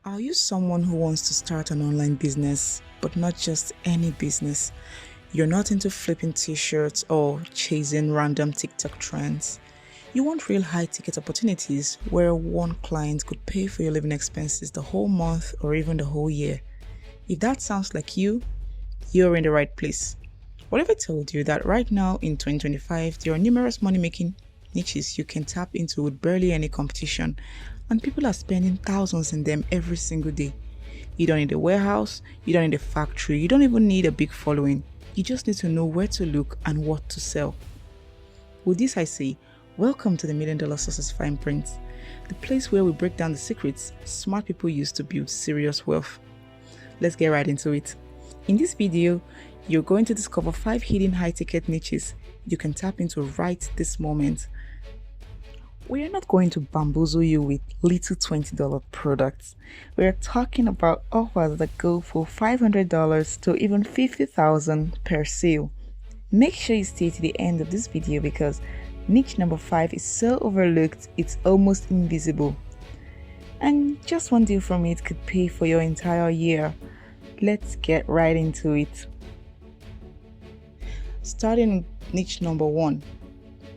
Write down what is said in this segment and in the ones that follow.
Are you someone who wants to start an online business, but not just any business? You're not into flipping t-shirts or chasing random TikTok trends. You want real high-ticket opportunities where one client could pay for your living expenses the whole month or even the whole year. If that sounds like you're in the right place. What if I told you that right now in 2025, there are numerous money-making niches you can tap into with barely any competition, and people are spending thousands in them every single day? You don't need a warehouse, you don't need a factory, you don't even need a big following. You just need to know where to look and what to sell. With this, I say, welcome to the Million Dollar Success Fineprint, the place where we break down the secrets smart people use to build serious wealth. Let's get right into it. In this video, you're going to discover 5 hidden high-ticket niches you can tap into right this moment. We are not going to bamboozle you with little $20 products. We are talking about offers that go for $500 to even $50,000 per sale. Make sure you stay to the end of this video because niche number 5 is so overlooked it's almost invisible. And just one deal from it could pay for your entire year. Let's get right into it. Starting with niche number 1.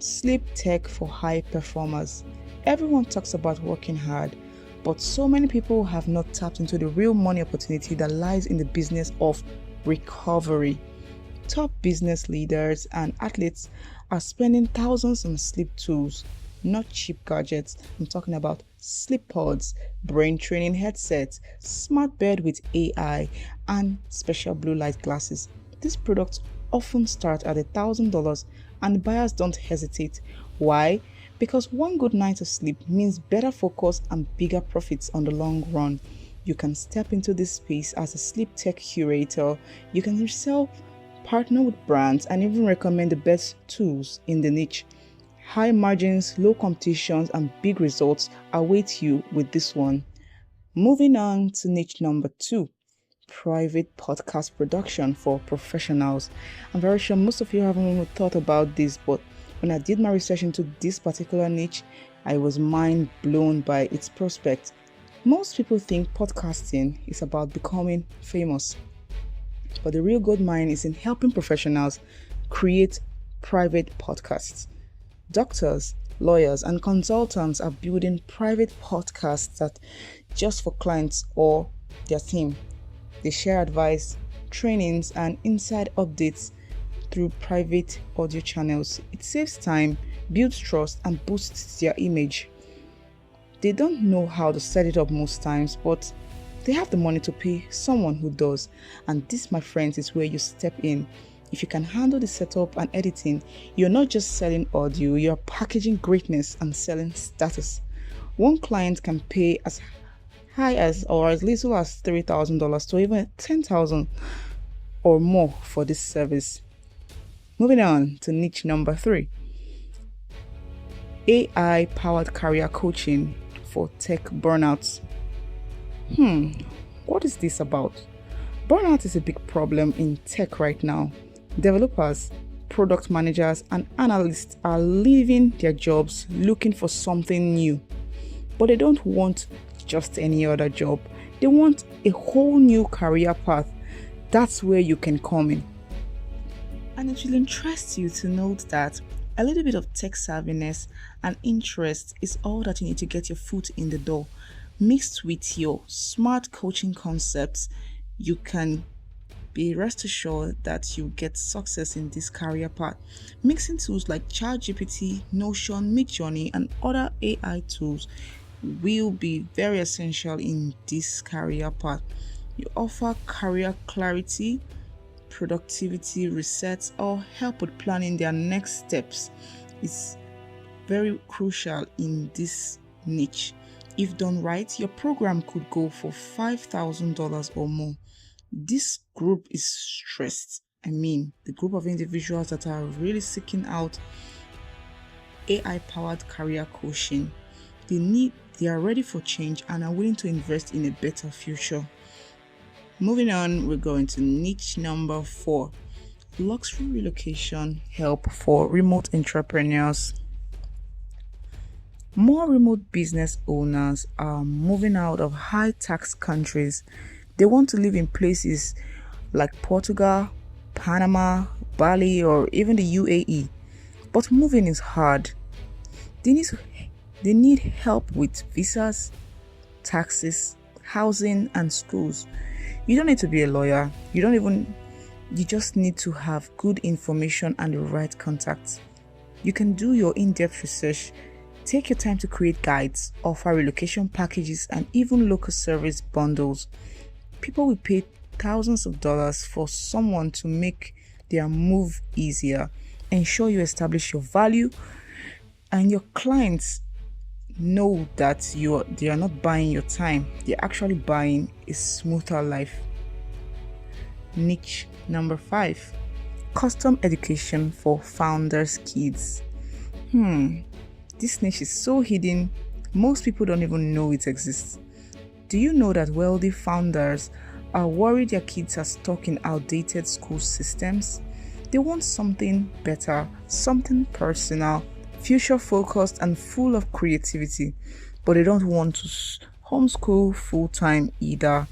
Sleep tech for high performers. Everyone talks about working hard, but so many people have not tapped into the real money opportunity that lies in the business of recovery. Top business leaders and athletes are spending thousands on sleep tools, not cheap gadgets. I'm talking about sleep pods, brain training headsets, smart bed with AI, and special blue light glasses. These products often start at $1,000 and buyers don't hesitate. Why? Because one good night of sleep means better focus and bigger profits on the long run. You can step into this space as a sleep tech curator. You can yourself partner with brands and even recommend the best tools in the niche. High margins, low competitions, and big results await you with this one. Moving on to niche number 2. Private podcast production for professionals. I'm very sure most of you haven't even thought about this, but when I did my research into this particular niche, I was mind blown by its prospect. Most people think podcasting is about becoming famous, but the real gold mine is in helping professionals create private podcasts. Doctors, lawyers, and consultants are building private podcasts that just for clients or their team. They share advice, trainings, and inside updates through private audio channels. It saves time, builds trust, and boosts their image. They don't know how to set it up most times, but they have the money to pay someone who does. And this, my friends, is where you step in. If you can handle the setup and editing, you're not just selling audio, you're packaging greatness and selling status. One client can pay as high as or as little as $3,000 to even $10,000 or more for this service. Moving on to niche number 3. AI powered career coaching for tech burnouts. What is this about? Burnout is a big problem in tech right now. Developers, product managers, and analysts are leaving their jobs looking for something new. But they don't want just any other job. They want a whole new career path. That's where you can come in. And it will interest you to note that a little bit of tech savviness and interest is all that you need to get your foot in the door. Mixed with your smart coaching concepts, you can be rest assured that you get success in this career path. Mixing tools like ChatGPT, Notion, Midjourney, and other AI tools will be very essential in this career path. You offer career clarity, productivity resets, or help with planning their next steps. It's very crucial in this niche. If done right, your program could go for $5,000 or more. This group is stressed. The group of individuals that are really seeking out AI-powered career coaching. They are ready for change and are willing to invest in a better future. Moving on, we're going to niche number 4. Luxury relocation help for remote entrepreneurs. More remote business owners are moving out of high tax countries. They want to live in places like Portugal, Panama, Bali, or even the UAE. But moving is hard. They need, they need help with visas, taxes, housing, and schools. You don't need to be a lawyer. You just need to have good information and the right contacts. You can do your in-depth research, take your time to create guides, offer relocation packages, and even local service bundles. People will pay thousands of dollars for someone to make their move easier. Ensure you establish your value and your clients know that they are not buying your time. They're actually buying a smoother life. Niche number 5. Custom education for founders' kids. This niche is so hidden, most people don't even know it exists. Do you know that wealthy founders are worried their kids are stuck in outdated school systems? They want something better, something personal, future-focused, and full of creativity, but they don't want to homeschool full-time either.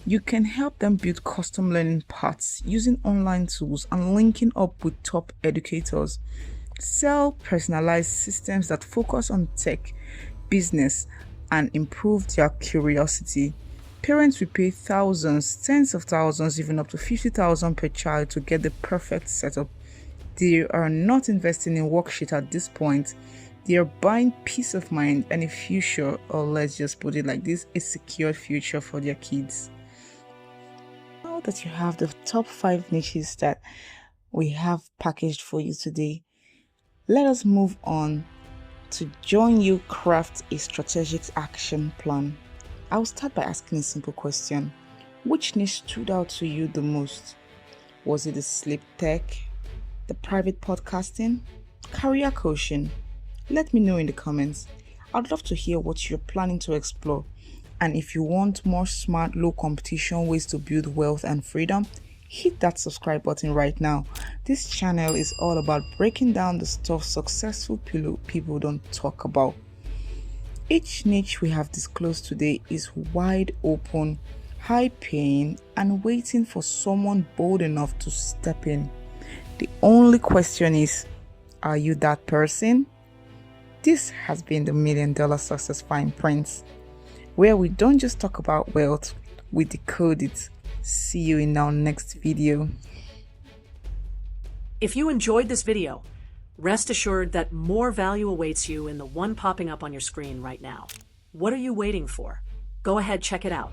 You can help them build custom learning paths using online tools and linking up with top educators. Sell personalized systems that focus on tech, business, and improve their curiosity. Parents will pay thousands, tens of thousands, even up to 50,000 per child to get the perfect setup. They are not investing in worksheet at this point. They are buying peace of mind and a future, or let's just put it like this, a secure future for their kids. Now that you have the top 5 niches that we have packaged for you today, let us move on to join you craft a strategic action plan. I'll start by asking a simple question. Which niche stood out to you the most? Was it the sleep tech, the private podcasting, career coaching? Let me know in the comments. I'd love to hear what you're planning to explore. And if you want more smart, low competition ways to build wealth and freedom, hit that subscribe button right now. This channel is all about breaking down the stuff successful people don't talk about. Each niche we have disclosed today is wide open, high paying, and waiting for someone bold enough to step in. The only question is, are you that person? This has been the Million Dollar Success Fineprint, where we don't just talk about wealth, we decode it. See you in our next video. If you enjoyed this video, rest assured that more value awaits you in the one popping up on your screen right now. What are you waiting for? Go ahead, check it out.